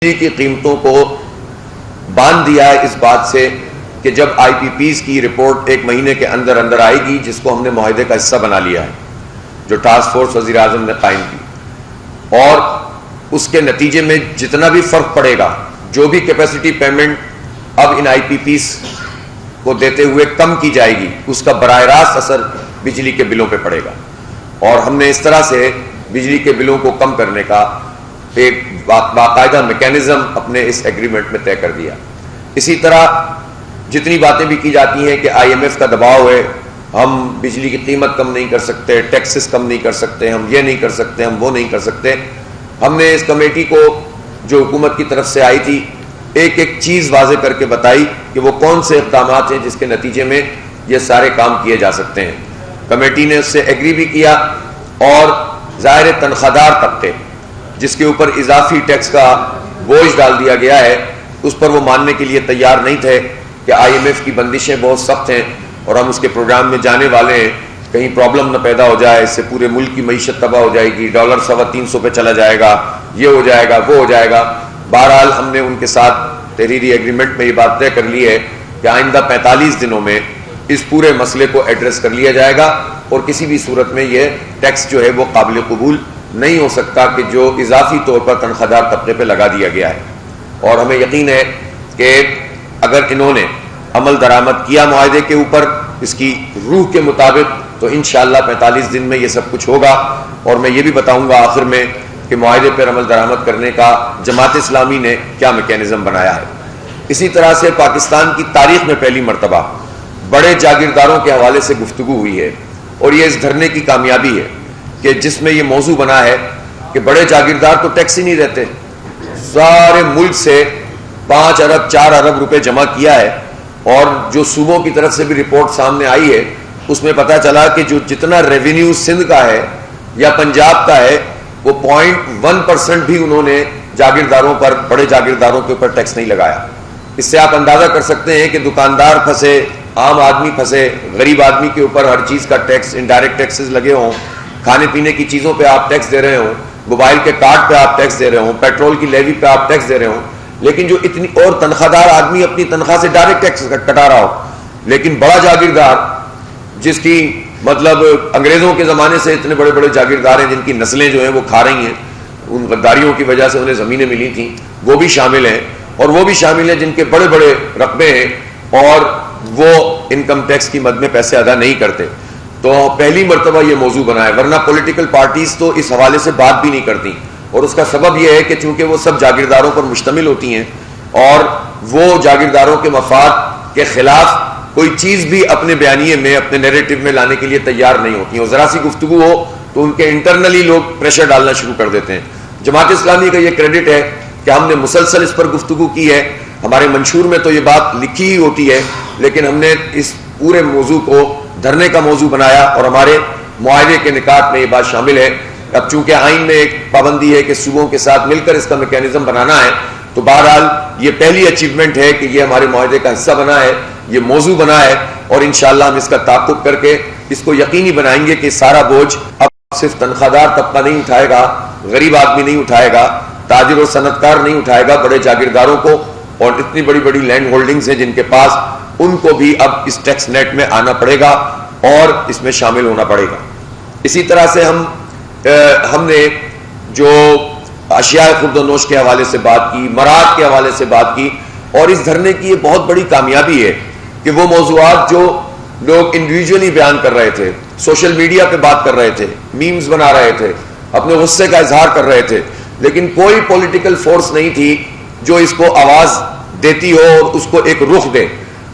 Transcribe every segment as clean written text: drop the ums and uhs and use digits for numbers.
کی قیمتوں کو باندھ دیا ہے اس بات سے کہ جب آئی پی پیز کی رپورٹ ایک مہینے کے اندر اندر آئے گی، جس کو ہم نے معاہدے کا حصہ بنا لیا ہے، جو ٹاسک فورس وزیر اعظم نے قائم کی، اور اس کے نتیجے میں جتنا بھی فرق پڑے گا، جو بھی کیپیسٹی پیمنٹ اب ان آئی پی پیز کو دیتے ہوئے کم کی جائے گی، اس کا براہ راست اثر بجلی کے بلوں پہ پڑے گا۔ اور ہم نے اس طرح سے بجلی کے بلوں کو کم کرنے کا ایک باقاعدہ میکینزم اپنے اس ایگریمنٹ میں طے کر دیا۔ اسی طرح جتنی باتیں بھی کی جاتی ہیں کہ آئی ایم ایف کا دباؤ ہے، ہم بجلی کی قیمت کم نہیں کر سکتے، ٹیکسز کم نہیں کر سکتے، ہم یہ نہیں کر سکتے، ہم وہ نہیں کر سکتے، ہم نے اس کمیٹی کو جو حکومت کی طرف سے آئی تھی ایک ایک چیز واضح کر کے بتائی کہ وہ کون سے اقدامات ہیں جس کے نتیجے میں یہ سارے کام کیے جا سکتے ہیں۔ کمیٹی نے اس سے ایگری بھی کیا، اور ظاہر تنخواہ دار طبقے جس کے اوپر اضافی ٹیکس کا بوجھ ڈال دیا گیا ہے، اس پر وہ ماننے کے لیے تیار نہیں تھے کہ آئی ایم ایف کی بندشیں بہت سخت ہیں اور ہم اس کے پروگرام میں جانے والے ہیں، کہیں پرابلم نہ پیدا ہو جائے، اس سے پورے ملک کی معیشت تباہ ہو جائے گی، ڈالر 350 پہ چلا جائے گا، یہ ہو جائے گا، وہ ہو جائے گا۔ بہرحال ہم نے ان کے ساتھ تحریری ایگریمنٹ میں یہ بات طے کر لی ہے کہ آئندہ 45 دنوں میں اس پورے مسئلے کو ایڈریس کر لیا جائے گا، اور کسی بھی صورت میں یہ ٹیکس جو ہے وہ قابل قبول نہیں ہو سکتا کہ جو اضافی طور پر تنخواہ دار طبقے پہ لگا دیا گیا ہے۔ اور ہمیں یقین ہے کہ اگر انہوں نے عمل درآمد کیا معاہدے کے اوپر اس کی روح کے مطابق، تو انشاءاللہ 45 دن میں یہ سب کچھ ہوگا۔ اور میں یہ بھی بتاؤں گا آخر میں کہ معاہدے پر عمل درآمد کرنے کا جماعت اسلامی نے کیا میکینزم بنایا ہے۔ اسی طرح سے پاکستان کی تاریخ میں پہلی مرتبہ بڑے جاگیرداروں کے حوالے سے گفتگو ہوئی ہے، اور یہ اس دھرنے کی کامیابی ہے کہ جس میں یہ موضوع بنا ہے کہ بڑے جاگیردار تو ٹیکس ہی نہیں رہتے، سارے ملک سے 5 ارب 4 ارب روپے جمع کیا ہے، اور جو صوبوں کی طرف سے بھی رپورٹ سامنے آئی ہے اس میں پتہ چلا کہ جو جتنا ریونیو سندھ کا ہے یا پنجاب کا ہے، وہ 0.1% بھی انہوں نے جاگیرداروں پر، بڑے جاگیرداروں کے اوپر ٹیکس نہیں لگایا۔ اس سے آپ اندازہ کر سکتے ہیں کہ دکاندار پھنسے، عام آدمی پھنسے، غریب آدمی کے اوپر ہر چیز کا ٹیکس، انڈائریکٹ ٹیکسز لگے ہوں، کھانے پینے کی چیزوں پہ آپ ٹیکس دے رہے ہوں، موبائل کے کارڈ پہ آپ ٹیکس دے رہے ہوں، پیٹرول کی لیوی پہ آپ ٹیکس دے رہے ہوں، لیکن جو اتنی اور تنخواہ دار آدمی اپنی تنخواہ سے ڈائریکٹ ٹیکس کٹا رہا ہو، لیکن بڑا جاگیردار جس کی مطلب انگریزوں کے زمانے سے اتنے بڑے بڑے جاگیردار ہیں جن کی نسلیں جو ہیں وہ کھا رہی ہیں، ان غداریوں کی وجہ سے انہیں زمینیں ملی تھیں، وہ بھی شامل ہیں، اور وہ بھی شامل ہیں جن کے بڑے بڑے رقبے ہیں اور وہ انکم ٹیکس کی مد میں پیسے ادا نہیں کرتے۔ تو پہلی مرتبہ یہ موضوع بنا ہے، ورنہ پولیٹیکل پارٹیز تو اس حوالے سے بات بھی نہیں کرتی، اور اس کا سبب یہ ہے کہ چونکہ وہ سب جاگیرداروں پر مشتمل ہوتی ہیں، اور وہ جاگیرداروں کے مفاد کے خلاف کوئی چیز بھی اپنے بیانیے میں، اپنے نیریٹو میں لانے کے لیے تیار نہیں ہوتی ہیں، اور ذرا سی گفتگو ہو تو ان کے انٹرنلی لوگ پریشر ڈالنا شروع کر دیتے ہیں۔ جماعت اسلامی کا یہ کریڈٹ ہے کہ ہم نے مسلسل اس پر گفتگو کی ہے، ہمارے منشور میں تو یہ بات لکھی ہی ہوتی ہے، لیکن ہم نے اس پورے موضوع کو دھرنے کا موضوع بنایا، اور ہمارے معاہدے کے نکات میں یہ بات شامل ہے۔ اب چونکہ آئین میں ایک پابندی ہے کہ صوبوں کے ساتھ مل کر اس کا میکینزم بنانا ہے، تو بہرحال یہ پہلی اچیومنٹ ہے کہ یہ ہمارے معاہدے کا حصہ بنا ہے، یہ موضوع بنا ہے، اور انشاءاللہ ہم اس کا تعاقب کر کے اس کو یقینی بنائیں گے کہ سارا بوجھ اب صرف تنخواہ دار طبقہ نہیں اٹھائے گا، غریب آدمی نہیں اٹھائے گا، تاجر و صنعت کار نہیں اٹھائے گا، بڑے جاگیرداروں کو، اور اتنی بڑی بڑی لینڈ ہولڈنگز ہیں جن کے پاس، ان کو بھی اب اس ٹیکس نیٹ میں آنا پڑے گا اور اس میں شامل ہونا پڑے گا۔ اسی طرح سے ہم نے جو اشیاء خورد و نوش کے حوالے سے بات کی، مراد کے حوالے سے بات کی، اور اس دھرنے کی یہ بہت بڑی کامیابی ہے کہ وہ موضوعات جو لوگ انڈیویجولی بیان کر رہے تھے، سوشل میڈیا پہ بات کر رہے تھے، میمز بنا رہے تھے، اپنے غصے کا اظہار کر رہے تھے، لیکن کوئی پولیٹیکل فورس نہیں تھی جو اس کو آواز دیتی ہو اور اس کو ایک رخ دے۔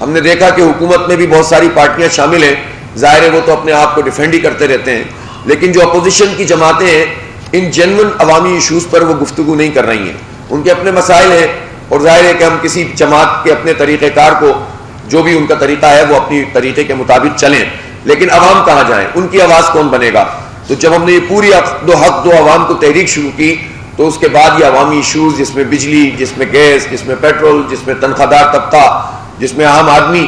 ہم نے دیکھا کہ حکومت میں بھی بہت ساری پارٹیاں شامل ہیں، ظاہر ہے وہ تو اپنے آپ کو ڈیفینڈ ہی کرتے رہتے ہیں، لیکن جو اپوزیشن کی جماعتیں ہیں ان جنون عوامی ایشوز پر وہ گفتگو نہیں کر رہی ہیں، ان کے اپنے مسائل ہیں، اور ظاہر ہے کہ ہم کسی جماعت کے اپنے طریقہ کار کو، جو بھی ان کا طریقہ ہے وہ اپنی طریقے کے مطابق چلیں، لیکن عوام کہاں جائیں، ان کی آواز کون بنے گا؟ تو جب ہم نے یہ پوری حق دو عوام کو تحریک شروع کی، تو اس کے بعد یہ عوامی ایشوز، جس میں بجلی، جس میں گیس، جس میں پیٹرول، جس میں تنخواہ دار طبقہ، جس میں عام آدمی،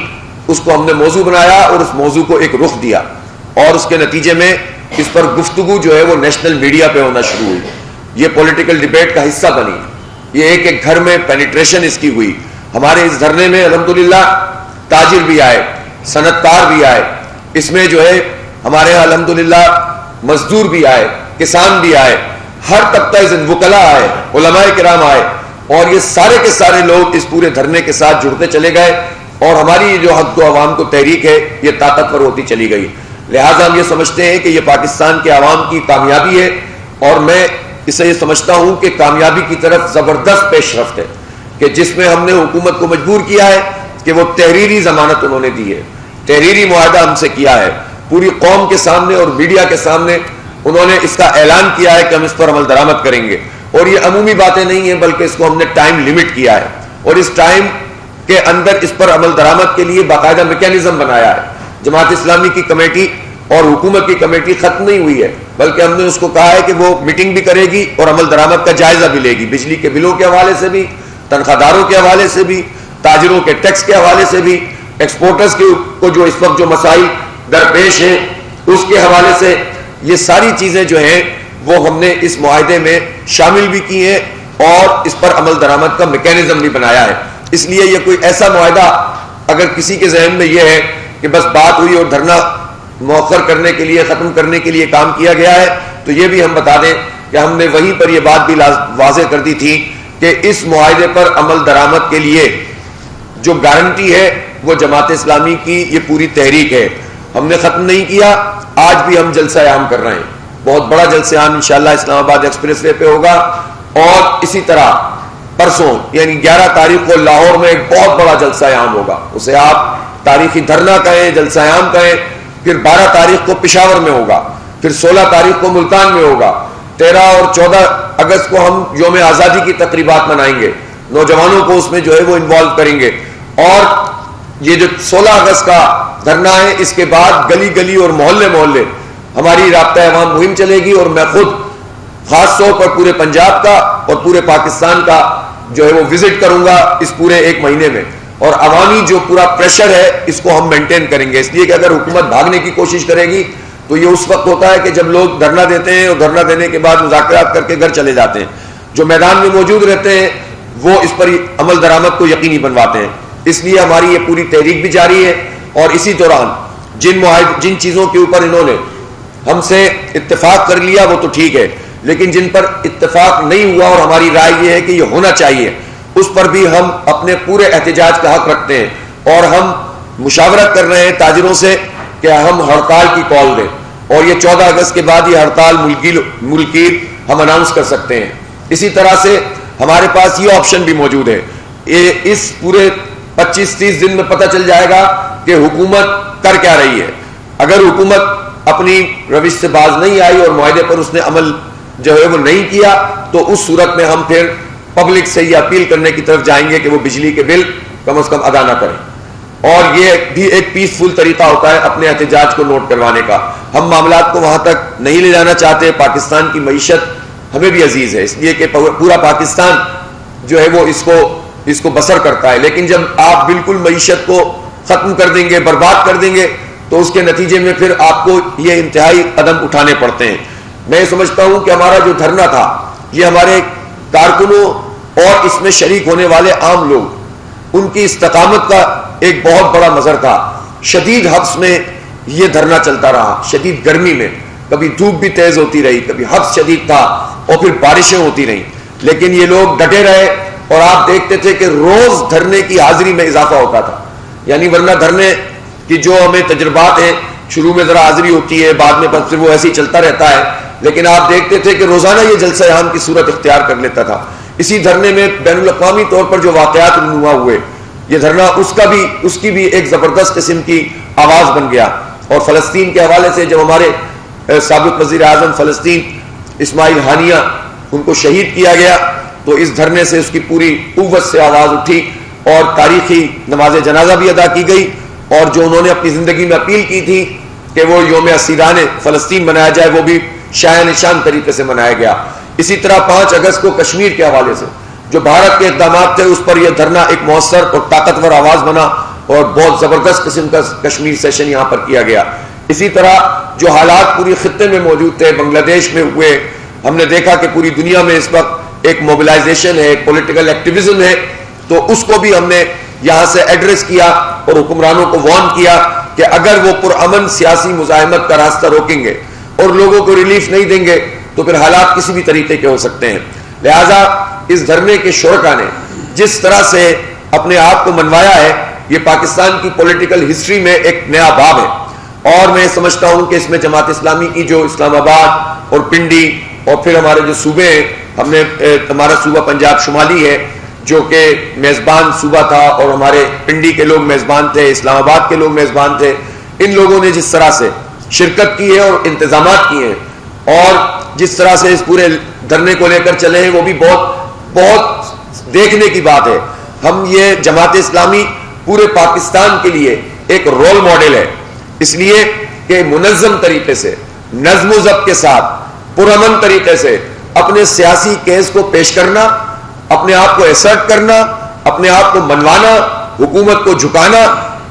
اس کو ہم نے موضوع بنایا اور اس موضوع کو ایک رخ دیا، اور اس کے نتیجے میں اس پر گفتگو جو ہے وہ نیشنل میڈیا پہ ہونا شروع ہوئی، یہ پولیٹیکل ڈیبیٹ کا حصہ بنی، یہ ایک ایک گھر میں پینیٹریشن اس کی ہوئی. ہمارے اس دھرنے میں الحمدللہ تاجر بھی آئے, صنعت کار بھی آئے, اس میں جو ہے ہمارے یہاں الحمدللہ مزدور بھی آئے, کسان بھی آئے, ہر طبقہ سے وکلاء آئے, علماء کرام آئے, اور یہ سارے کے سارے لوگ اس پورے دھرنے کے ساتھ جڑتے چلے گئے, اور ہماری جو حق کو عوام کو تحریک ہے یہ طاقتور ہوتی چلی گئی. لہٰذا ہم یہ سمجھتے ہیں کہ یہ پاکستان کے عوام کی کامیابی ہے, اور میں اسے یہ سمجھتا ہوں کہ کامیابی کی طرف زبردست پیش رفت ہے, کہ جس میں ہم نے حکومت کو مجبور کیا ہے کہ وہ تحریری ضمانت انہوں نے دی ہے, تحریری معاہدہ ہم سے کیا ہے, پوری قوم کے سامنے اور میڈیا کے سامنے انہوں نے اس کا اعلان کیا ہے کہ ہم اس پر عمل درآمد کریں گے. اور یہ عمومی باتیں نہیں ہیں, بلکہ اس کو ہم نے ٹائم لیمٹ کیا ہے, اور اس ٹائم کے اندر اس پر عمل درآمد کے لیے باقاعدہ میکینزم بنایا ہے. جماعت اسلامی کی کمیٹی اور حکومت کی کمیٹی ختم نہیں ہوئی ہے, بلکہ ہم نے اس کو کہا ہے کہ وہ میٹنگ بھی کرے گی اور عمل درآمد کا جائزہ بھی لے گی, بجلی کے بلوں کے حوالے سے بھی, تنخواہ داروں کے حوالے سے بھی, تاجروں کے ٹیکس کے حوالے سے بھی, ایکسپورٹرز کو جو اس وقت جو مسائل درپیش ہیں اس کے حوالے سے. یہ ساری چیزیں جو ہیں وہ ہم نے اس معاہدے میں شامل بھی کی ہیں, اور اس پر عمل درآمد کا میکینزم بھی بنایا ہے. اس لیے یہ کوئی ایسا معاہدہ اگر کسی کے ذہن میں یہ ہے کہ بس بات ہوئی اور دھرنا مؤخر کرنے کے لیے, ختم کرنے کے لیے کام کیا گیا ہے, تو یہ بھی ہم بتا دیں کہ ہم نے وہیں پر یہ بات بھی واضح کر دی تھی کہ اس معاہدے پر عمل درآمد کے لیے جو گارنٹی ہے وہ جماعت اسلامی کی یہ پوری تحریک ہے. ہم نے ختم نہیں کیا, آج بھی ہم جلسہ عام کر رہے ہیں, بہت بڑا جلسہ عام انشاءاللہ اسلام آباد ایکسپریس وے پہ ہوگا, اور اسی طرح پرسوں یعنی 11 تاریخ کو لاہور میں ایک بہت بڑا جلسہ عام ہوگا, اسے آپ تاریخی دھرنا کہیں, جلسہ عام کہیں. پھر 12 تاریخ کو پشاور میں ہوگا, پھر 16 تاریخ کو ملتان میں ہوگا, 13 اور 14 اگست کو ہم یوم آزادی کی تقریبات منائیں گے, نوجوانوں کو اس میں جو ہے وہ انوالو کریں گے. اور یہ جو 16 اگست کا دھرنا ہے, اس کے بعد گلی گلی اور محلے محلے ہماری رابطہ عوام مہم چلے گی, اور میں خود خاص طور پر پورے پنجاب کا اور پورے پاکستان کا جو ہے وہ وزٹ کروں گا اس پورے ایک مہینے میں. اور عوامی جو پورا پریشر ہے اس کو ہم مینٹین کریں گے, اس لیے کہ اگر حکومت بھاگنے کی کوشش کرے گی تو یہ اس وقت ہوتا ہے کہ جب لوگ دھرنا دیتے ہیں اور دھرنا دینے کے بعد مذاکرات کر کے گھر چلے جاتے ہیں. جو میدان میں موجود رہتے ہیں وہ اس پر عمل درآمد کو یقینی بنواتے ہیں. اس لیے ہماری یہ پوری تحریک بھی جاری ہے, اور اسی دوران جن چیزوں کے اوپر انہوں نے ہم سے اتفاق کر لیا وہ تو ٹھیک ہے, لیکن جن پر اتفاق نہیں ہوا اور ہماری رائے یہ ہے کہ یہ ہونا چاہیے, اس پر بھی ہم اپنے پورے احتجاج کا حق رکھتے ہیں. اور ہم مشاورت کر رہے ہیں تاجروں سے کہ ہم ہڑتال کی کال دیں, اور یہ 14 اگست کے بعد یہ ہڑتال ملکی ہم اناؤنس کر سکتے ہیں. اسی طرح سے ہمارے پاس یہ آپشن بھی موجود ہے, اس پورے 25-30 دن میں پتہ چل جائے گا کہ حکومت کر کیا رہی ہے. اگر حکومت اپنی روش سے باز نہیں آئی اور معاہدے پر اس نے عمل جو ہے وہ نہیں کیا, تو اس صورت میں ہم پھر پبلک سے یہ اپیل کرنے کی طرف جائیں گے کہ وہ بجلی کے بل کم از کم ادا نہ کریں. اور یہ بھی ایک پیسفل طریقہ ہوتا ہے اپنے احتجاج کو نوٹ کروانے کا. ہم معاملات کو وہاں تک نہیں لے جانا چاہتے. پاکستان کی معیشت ہمیں بھی عزیز ہے, اس لیے کہ پورا پاکستان جو ہے وہ اس کو بسر کرتا ہے. لیکن جب آپ بالکل معیشت کو ختم کر دیں گے, برباد کر دیں گے, تو اس کے نتیجے میں پھر آپ کو یہ انتہائی قدم اٹھانے پڑتے ہیں. میں سمجھتا ہوں کہ ہمارا جو دھرنا تھا یہ ہمارے کارکنوں اور اس میں شریک ہونے والے عام لوگ ان کی استقامت کا ایک بہت بڑا مظہر تھا. شدید حبس میں یہ دھرنا چلتا رہا, شدید گرمی میں, کبھی دھوپ بھی تیز ہوتی رہی, کبھی حبس شدید تھا, اور پھر بارشیں ہوتی رہیں, لیکن یہ لوگ ڈٹے رہے. اور آپ دیکھتے تھے کہ روز دھرنے کی حاضری میں اضافہ ہوتا تھا. یعنی ورنہ دھرنے کی جو ہمیں تجربات ہیں, شروع میں ذرا حاضری ہوتی ہے, بعد میں پھر وہ ایسے ہی چلتا رہتا ہے, لیکن آپ دیکھتے تھے کہ روزانہ یہ جلسہ عام کی صورت اختیار کر لیتا تھا. اسی دھرنے میں بین الاقوامی طور پر جو واقعات رونما ہوئے, یہ دھرنا اس کی بھی ایک زبردست قسم کی آواز بن گیا. اور فلسطین کے حوالے سے جب ہمارے سابق وزیر اعظم فلسطین اسماعیل ہانیہ ان کو شہید کیا گیا, تو اس دھرنے سے اس کی پوری قوت سے آواز اٹھی, اور تاریخی نماز جنازہ بھی ادا کی گئی. اور جو انہوں نے اپنی زندگی میں اپیل کی تھی کہ وہ یوم اسیران فلسطین منایا جائے, وہ بھی شایان نشان طریقے سے منایا گیا. اسی طرح 5 اگست کو کشمیر کے حوالے سے جو بھارت کے اقدامات تھے, اس پر یہ دھرنا ایک مؤثر اور طاقتور آواز بنا, اور بہت زبردست قسم کا کشمیر سیشن یہاں پر کیا گیا. اسی طرح جو حالات پوری خطے میں موجود تھے, بنگلہ دیش میں ہوئے, ہم نے دیکھا کہ پوری دنیا میں اس وقت ایک موبلائزیشن ہے, ایک پولیٹیکل ایکٹیویزم ہے, تو اس کو بھی ہم نے یہاں سے ایڈریس کیا اور حکمرانوں کو وارن کیا کہ اگر وہ پرامن سیاسی مزاحمت کا راستہ روکیں گے اور لوگوں کو ریلیف نہیں دیں گے تو پھر حالات کسی بھی طریقے کے ہو سکتے ہیں. لہذا اس دھرنے کے شرکا نے جس طرح سے اپنے آپ کو منوایا ہے, یہ پاکستان کی پولیٹیکل ہسٹری میں ایک نیا باب ہے, اور میں سمجھتا ہوں کہ اس میں جماعت اسلامی کی جو اسلام آباد اور پنڈی اور پھر ہمارے جو صوبے ہیں, ہم نے ہمارا صوبہ پنجاب شمالی ہے جو کہ میزبان صوبہ تھا, اور ہمارے پنڈی کے لوگ میزبان تھے, اسلام آباد کے لوگ میزبان تھے, ان لوگوں نے جس طرح سے شرکت کی ہے اور انتظامات کیے ہیں اور جس طرح سے اس پورے دھرنے کو لے کر چلے ہیں, وہ بھی بہت بہت دیکھنے کی بات ہے. ہم یہ جماعت اسلامی پورے پاکستان کے لیے ایک رول ماڈل ہے, اس لیے کہ منظم طریقے سے, نظم و ضبط کے ساتھ, پرامن طریقے سے اپنے سیاسی کیس کو پیش کرنا, اپنے آپ کو ایسرٹ کرنا, اپنے آپ کو منوانا, حکومت کو جھکانا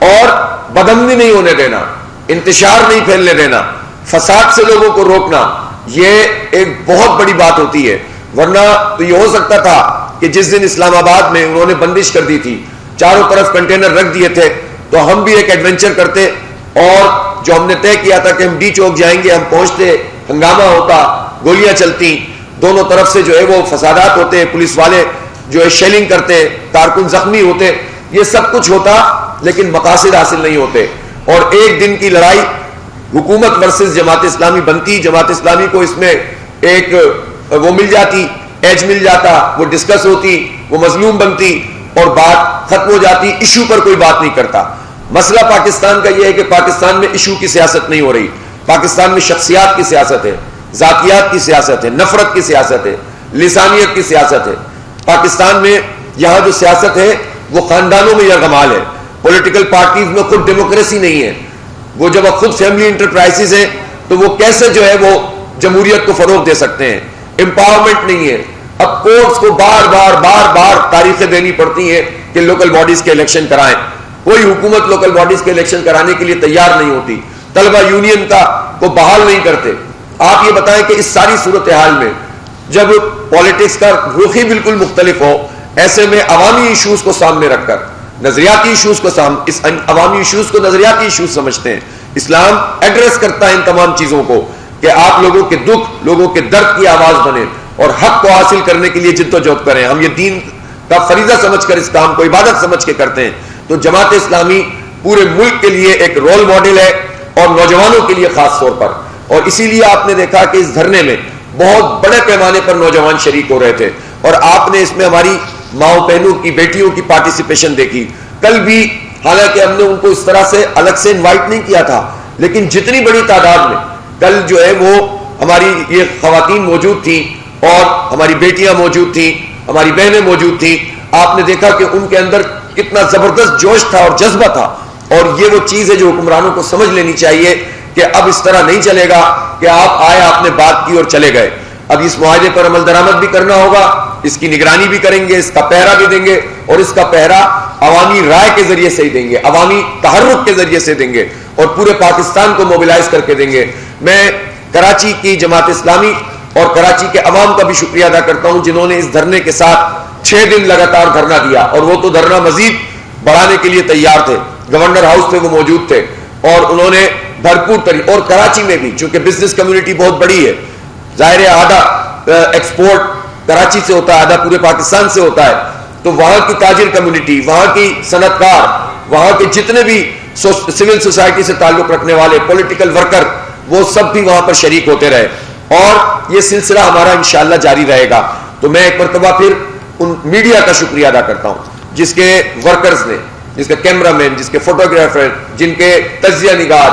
اور بدامنی نہیں ہونے دینا, انتشار نہیں پھیلنے دینا, فساد سے لوگوں کو روکنا, یہ ایک بہت بڑی بات ہوتی ہے. ورنہ تو یہ ہو سکتا تھا کہ جس دن اسلام آباد میں انہوں نے بندش کر دی تھی, چاروں طرف کنٹینر رکھ دیے تھے, تو ہم بھی ایک ایڈونچر کرتے اور جو ہم نے طے کیا تھا کہ ہم ڈی چوک جائیں گے, ہم پہنچتے, ہنگامہ ہوتا, گولیاں چلتی, دونوں طرف سے جو ہے وہ فسادات ہوتے, پولیس والے جو ہے شیلنگ کرتے, کارکن زخمی ہوتے, یہ سب کچھ ہوتا, لیکن مقاصد حاصل نہیں ہوتے. اور ایک دن کی لڑائی حکومت ورسز جماعت اسلامی بنتی, جماعت اسلامی کو اس میں ایک وہ مل جاتی, ایج مل جاتا, وہ ڈسکس ہوتی, وہ مظلوم بنتی اور بات ختم ہو جاتی, ایشو پر کوئی بات نہیں کرتا. مسئلہ پاکستان کا یہ ہے کہ پاکستان میں ایشو کی سیاست نہیں ہو رہی, پاکستان میں شخصیات کی سیاست ہے, ذاتیات کی سیاست ہے, نفرت کی سیاست ہے, لسانیت کی سیاست ہے. پاکستان میں یہاں جو سیاست ہے وہ خاندانوں میں یرغمال ہے, پولیٹیکل پارٹیز میں خود ڈیموکریسی نہیں ہے. وہ جب خود فیملی انٹرپرائزز ہیں تو وہ کیسے جو ہے وہ جمہوریت کو فروغ دے سکتے ہیں, امپاورمنٹ نہیں ہے. اب کورٹس کو بار بار بار بار تاریخیں دینی پڑتی ہیں کہ لوکل باڈیز کے الیکشن کرائیں, کوئی حکومت لوکل باڈیز کے الیکشن کرانے کے لیے تیار نہیں ہوتی, طلبہ یونین کو بحال نہیں کرتے. آپ یہ بتائیں کہ اس ساری صورتحال میں جب پالیٹکس کا رخ ہی بالکل مختلف ہو, ایسے میں عوامی ایشوز کو سامنے رکھ کر, نظریاتی ایشوز کو اس عوامی ایشوز کو نظریاتی ایشوز سمجھتے ہیں. اسلام ایڈریس کرتا ہے ان تمام چیزوں کو کہ آپ لوگوں کے دکھ, لوگوں کے درد کی آواز بنے اور حق کو حاصل کرنے کے لیے جدوجہد کریں. ہم یہ دین کا فریضہ سمجھ کر اس کام کو عبادت سمجھ کے کرتے ہیں. تو جماعت اسلامی پورے ملک کے لیے ایک رول ماڈل ہے اور نوجوانوں کے لیے خاص طور پر, اور اسی لیے آپ نے دیکھا کہ اس دھرنے میں بہت بڑے پیمانے پر نوجوان شریک ہو رہے تھے, اور آپ نے اس میں ہماری ماؤں بہنوں کی, بیٹیوں کی پارٹیسپیشن دیکھی. کل بھی حالانکہ ہم نے ان کو اس طرح سے الگ سے انوائٹ نہیں کیا تھا, لیکن جتنی بڑی تعداد میں کل جو ہے وہ ہماری یہ خواتین موجود تھیں اور ہماری بیٹیاں موجود تھیں, ہماری بہنیں موجود تھیں, آپ نے دیکھا کہ ان کے اندر کتنا زبردست جوش تھا اور جذبہ تھا. اور یہ وہ چیز ہے جو حکمرانوں کو سمجھ لینی چاہیے کہ اب اس طرح نہیں چلے گا کہ آپ آئے, آپ نے بات کی اور چلے گئے. اب اس معاہدے پر عمل درآمد بھی کرنا ہوگا, اس کی نگرانی بھی کریں گے, اس کا پہرا بھی دیں گے, اور اس کا پہرا عوامی رائے کے ذریعے سے ہی دیں گے, عوامی تحرک کے ذریعے سے دیں گے, اور پورے پاکستان کو موبلائز کر کے دیں گے. میں کراچی کی جماعت اسلامی اور کراچی کے عوام کا بھی شکریہ ادا کرتا ہوں جنہوں نے اس دھرنے کے ساتھ 6 دن لگاتار دھرنا دیا, اور وہ تو دھرنا مزید بڑھانے کے لیے تیار تھے. گورنر ہاؤس پہ وہ موجود تھے اور انہوں نے بھرپور طریقے, اور کراچی میں بھی چونکہ بزنس کمیونٹی بہت بڑی ہے, ظاہر ہے آدھا ایکسپورٹ کراچی سے ہوتا ہے, آدھا پورے پاکستان سے ہوتا ہے, تو وہاں کی تاجر کمیونٹی, وہاں کی صنعت کار, وہاں کے جتنے بھی سول سوسائٹی سے تعلق رکھنے والے پولیٹیکل ورکر, وہ سب بھی وہاں پر شریک ہوتے رہے, اور یہ سلسلہ ہمارا انشاءاللہ جاری رہے گا. تو میں ایک مرتبہ پھر ان میڈیا کا شکریہ ادا کرتا ہوں جس کے ورکرز نے, جس کے کیمرہ مین, جس کے فوٹوگرافر, جن کے تجزیہ نگار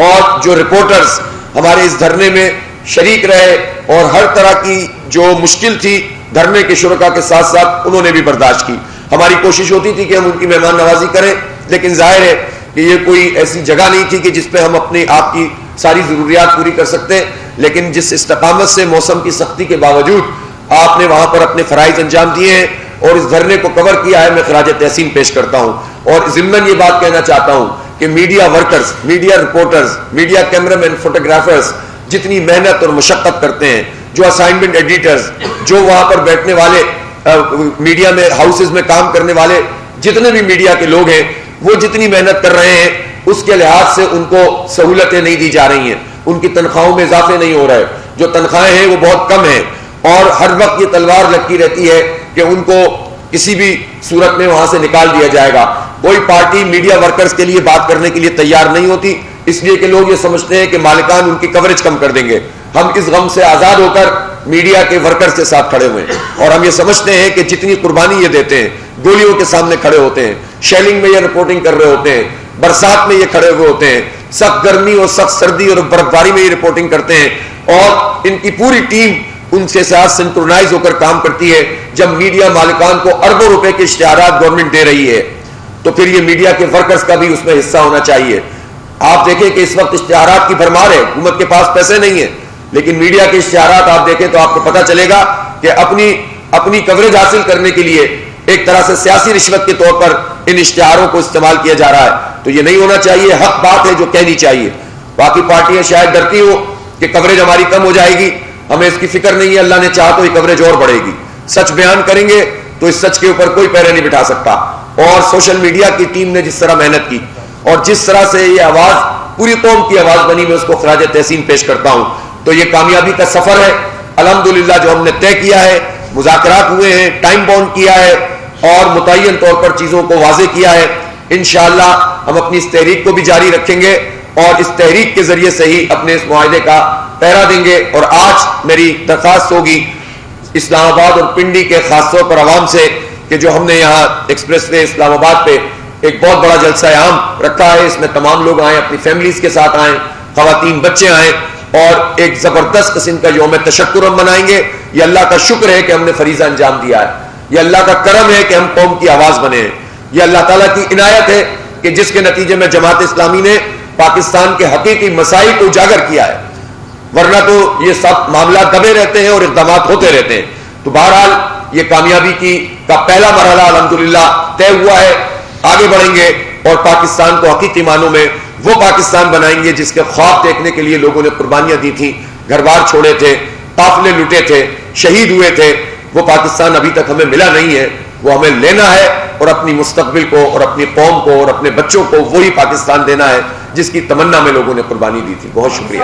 اور جو رپورٹرز ہمارے اس دھرنے میں شریک رہے, اور ہر طرح کی جو مشکل تھی دھرنے کے شرکا کے ساتھ ساتھ انہوں نے بھی برداشت کی. ہماری کوشش ہوتی تھی کہ ہم ان کی مہمان نوازی کریں, لیکن ظاہر ہے کہ یہ کوئی ایسی جگہ نہیں تھی کہ جس پہ ہم اپنے آپ کی ساری ضروریات پوری کر سکتے, لیکن جس استقامت سے موسم کی سختی کے باوجود آپ نے وہاں پر اپنے فرائض انجام دیے ہیں اور اس دھرنے کو کور کیا ہے, میں خراج تحسین پیش کرتا ہوں. اور ضمن یہ بات کہنا چاہتا ہوں کہ media workers, media reporters, media cameraman, photographers, جتنی محنت اور مشقت کرتے ہیں، جو اسائنمنٹ ایڈیٹرز، جو وہاں پر بیٹھنے والے میڈیا میں ہاؤسز میں کام کرنے والے جتنے بھی میڈیا کے لوگ ہیں، وہ جتنی محنت کر رہے ہیں اس کے لحاظ سے ان کو سہولتیں نہیں دی جا رہی ہیں، ان کی تنخواہوں میں اضافے نہیں ہو رہے، جو تنخواہیں ہیں وہ بہت کم ہیں، اور ہر وقت یہ تلوار لٹکی رہتی ہے کہ ان کو کسی بھی صورت میں وہاں سے نکال دیا جائے گا۔ کوئی پارٹی میڈیا ورکرز کے لیے بات کرنے کے لیے تیار نہیں ہوتی، اس لیے کہ لوگ یہ سمجھتے ہیں کہ مالکان ان کی کوریج کم کر دیں گے۔ ہم اس غم سے آزاد ہو کر میڈیا کے ورکرز کے ساتھ کھڑے ہوئے ہیں، اور ہم یہ سمجھتے ہیں کہ جتنی قربانی یہ دیتے ہیں، گولیوں کے سامنے کھڑے ہوتے ہیں، شیلنگ میں یہ رپورٹنگ کر رہے ہوتے ہیں، برسات میں یہ کھڑے ہوئے ہوتے ہیں، سخت گرمی اور سخت سردی اور برف باری میں یہ رپورٹنگ کرتے ہیں، اور ان کی پوری ٹیم ان کے ساتھ سنکرونائز ہو کر کام کرتی ہے۔ جب میڈیا مالکان کو اربوں روپے کے اشتہارات گورنمنٹ دے رہی ہے تو پھر یہ میڈیا کے ورکرز کا بھی اس میں حصہ ہونا چاہیے۔ آپ دیکھیں کہ اس وقت اشتہارات کی بھرمار ہے، حکومت کے پاس پیسے نہیں ہیں، لیکن میڈیا کے اشتہارات آپ دیکھیں تو آپ کو پتہ چلے گا کہ اپنی کوریج حاصل کرنے کے لیے ایک طرح سے سیاسی رشوت کے طور پر ان اشتہاروں کو استعمال کیا جا رہا ہے۔ تو یہ نہیں ہونا چاہیے، حق بات ہے جو کہنی چاہیے۔ باقی پارٹیاں شاید ڈرتی ہو کہ کوریج ہماری کم ہو جائے گی، ہمیں اس کی فکر نہیں ہے، اللہ نے چاہا تو یہ کوریج اور بڑھے گی۔ سچ بیان کریں گے تو اس سچ کے اوپر کوئی پیرے نہیں بٹھا سکتا۔ اور سوشل میڈیا کی ٹیم نے جس طرح محنت کی اور جس طرح سے یہ آواز پوری قوم کی آواز بنی، میں اس کو خراج تحسین پیش کرتا ہوں۔ تو یہ کامیابی کا سفر ہے الحمدللہ جو ہم نے طے کیا ہے، مذاکرات ہوئے ہیں، ٹائم باؤنڈ کیا ہے اور متعین طور پر چیزوں کو واضح کیا ہے۔ انشاءاللہ ہم اپنی اس تحریک کو بھی جاری رکھیں گے اور اس تحریک کے ذریعے سے ہی اپنے اس معاہدے کا پیرا دیں گے۔ اور آج میری درخواست ہوگی اسلام آباد اور پنڈی کے خاص طور پر عوام سے کہ جو ہم نے یہاں ایکسپریس وے اسلام آباد پہ ایک بہت بڑا جلسہ عام رکھا ہے، اس میں تمام لوگ آئیں، اپنی فیملیز کے ساتھ آئیں، خواتین بچے آئیں، اور ایک زبردست قسم کا یوم تشکر ہم منائیں گے۔ یہ اللہ کا شکر ہے کہ ہم نے فریضہ انجام دیا ہے، یہ اللہ کا کرم ہے کہ ہم قوم کی آواز بنے ہیں، یہ اللہ تعالیٰ کی عنایت ہے کہ جس کے نتیجے میں جماعت اسلامی نے پاکستان کے حقیقی مسائل کو اجاگر کیا ہے، ورنہ تو یہ سب معاملات دبے رہتے ہیں اور اقدامات ہوتے رہتے ہیں۔ تو بہرحال یہ کامیابی کا پہلا مرحلہ الحمدللہ طے ہوا ہے، آگے بڑھیں گے اور پاکستان کو حقیقی معنوں میں وہ پاکستان بنائیں گے جس کے خواب دیکھنے کے لیے لوگوں نے قربانیاں دی تھیں، گھر بار چھوڑے تھے، قافلے لوٹے تھے، شہید ہوئے تھے۔ وہ پاکستان ابھی تک ہمیں ملا نہیں ہے، وہ ہمیں لینا ہے اور اپنی مستقبل کو اور اپنی قوم کو اور اپنے بچوں کو وہی پاکستان دینا ہے جس کی تمنا میں لوگوں نے قربانی دی تھی۔ بہت شکریہ۔